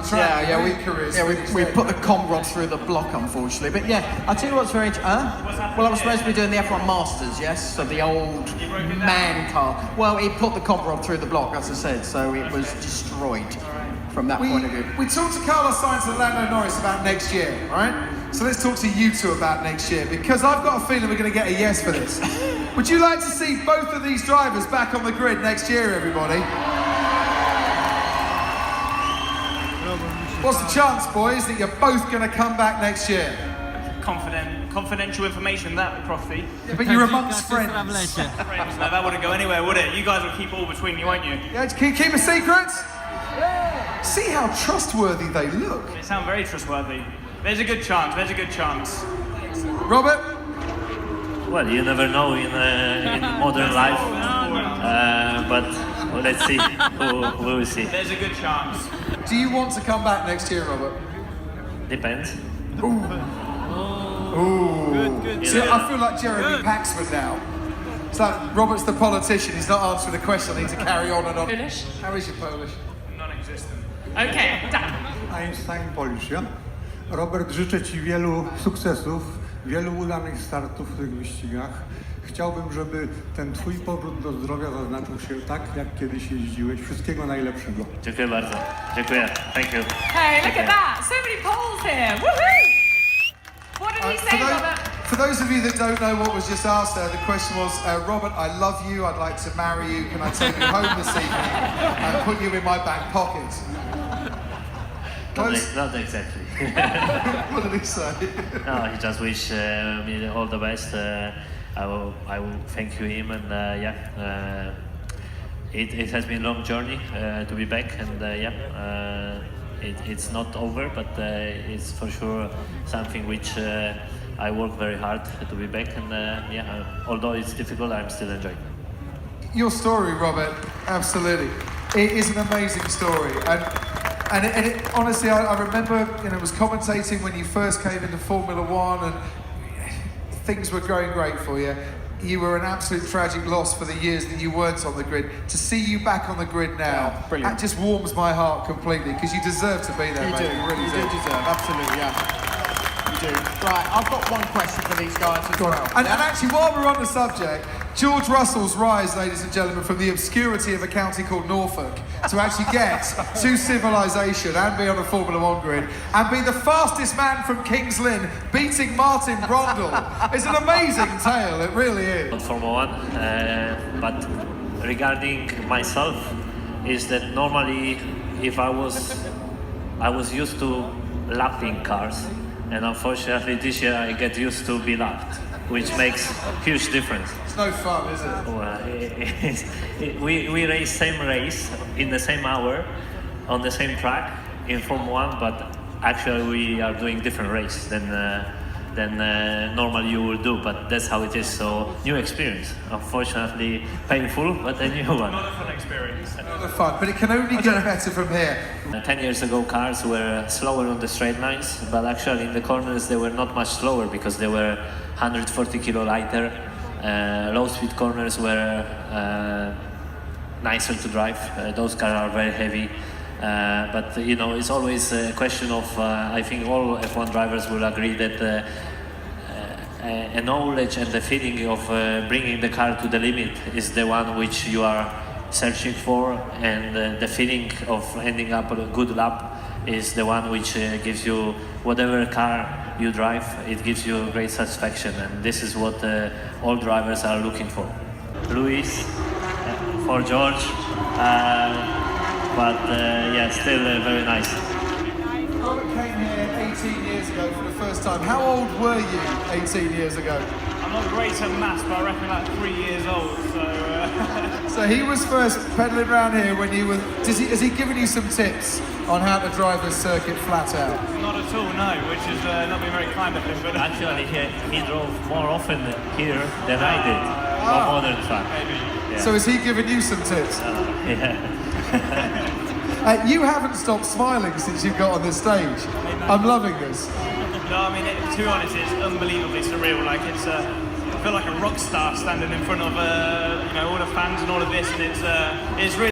track. Yeah, we put the comp rod through the block, unfortunately. But yeah, I'll tell you what's very well, I was supposed to be doing the F1 Masters, yes? So the old man car. Well, he put the comp rod through the block, as I said, so it was destroyed from that point of view. We talked to Carlos Sainz and Lando Norris about next year, right? So let's talk to you two about next year, because I've got a feeling we're going to get a yes for this. Would you like to see both of these drivers back on the grid next year, everybody? What's the chance, boys, that you're both going to come back next year? Confidential information, that, Profi. Yeah, but you're amongst friends. Friends, no, that wouldn't go anywhere, would it? You guys will keep it all between you, won't you? Yeah, keep a secret? Yeah. See how trustworthy they look. They sound very trustworthy. There's a good chance, Robert? Well, you never know in modern life, but let's see. We will see. There's a good chance. Do you want to come back next year, Robert? Depends. Ooh. Good. See, I feel like Jeremy Paxman now. It's like Robert's the politician, he's not answering the question, I need to carry on and on. Polish? How is your Polish? Non-existent. Okay, done. Einstein Polish, ja? Robert, życzę Ci wielu sukcesów, wielu udanych startów w tych wyścigach. Chciałbym, żeby ten Twój powrót do zdrowia zaznaczył się tak, jak kiedyś jeździłeś. Wszystkiego najlepszego. Dziękuję bardzo. Dziękuję. Thank you. Hey, look at that. So many polls here. Woohoo! What did he say, Robert? For those of you that don't know what was just asked there, the question was, Robert, I love you, I'd like to marry you, can I take you home this evening and put you in my back pocket? Not exactly. What did he say? No, he just wished me all the best. I will thank him, and it has been a long journey to be back, and it's not over, but it's for sure something which I work very hard to be back, and although it's difficult, I'm still enjoying. Your story, Robert, absolutely. It is an amazing story, and it, honestly, I remember, was commentating when you first came into Formula One, and things were going great for you. You were an absolute tragic loss for the years that you weren't on the grid. To see you back on the grid now, that just warms my heart completely, because you deserve to be there, You mate. do, You really you do deserve, absolutely, yeah. You do. Right, I've got one question for these guys as well. And actually, while we're on the subject, George Russell's rise, ladies and gentlemen, from the obscurity of a county called Norfolk to actually get to civilization and be on a Formula One grid and be the fastest man from King's Lynn, beating Martin Brundle. It's an amazing tale, it really is. Not Formula One, but regarding myself, is that normally if I was used to lapping cars, and unfortunately this year I get used to be lapped, which makes huge difference. It's no fun, is it? Well, we race same race in the same hour on the same track in Formula One, but actually we are doing different race than normally you will do. But that's how it is. So new experience. Unfortunately, painful, but a new one. Not a fun experience. Not a fun, but it can only get better from here. 10 years ago, cars were slower on the straight lines, but actually in the corners they were not much slower because they were 140 kilo lighter. Low-speed corners were nicer to drive. Those cars are very heavy. But it's always a question of, I think all F1 drivers will agree that a knowledge and the feeling of bringing the car to the limit is the one which you are searching for, and the feeling of ending up a good lap is the one which gives you, whatever car you drive, it gives you great satisfaction, and this is what all drivers are looking for. Luis, for George, but still very nice. Robert came here 18 years ago for the first time. How old were you 18 years ago? I'm not great at maths, but I reckon like 3 years old, so... So he was first pedalling around here when you were... Has he given you some tips on how to drive the circuit flat out? Not at all, no, which is not been very kind of him, but... Actually, he drove more often here than I did on modern track. Maybe. Yeah. So has he given you some tips? Yeah. You haven't stopped smiling since you got on this stage. I'm loving this. No, I mean, to be honest, it's unbelievably surreal. Like, I feel like a rock star standing in front of, all the fans and all of this, and it's really...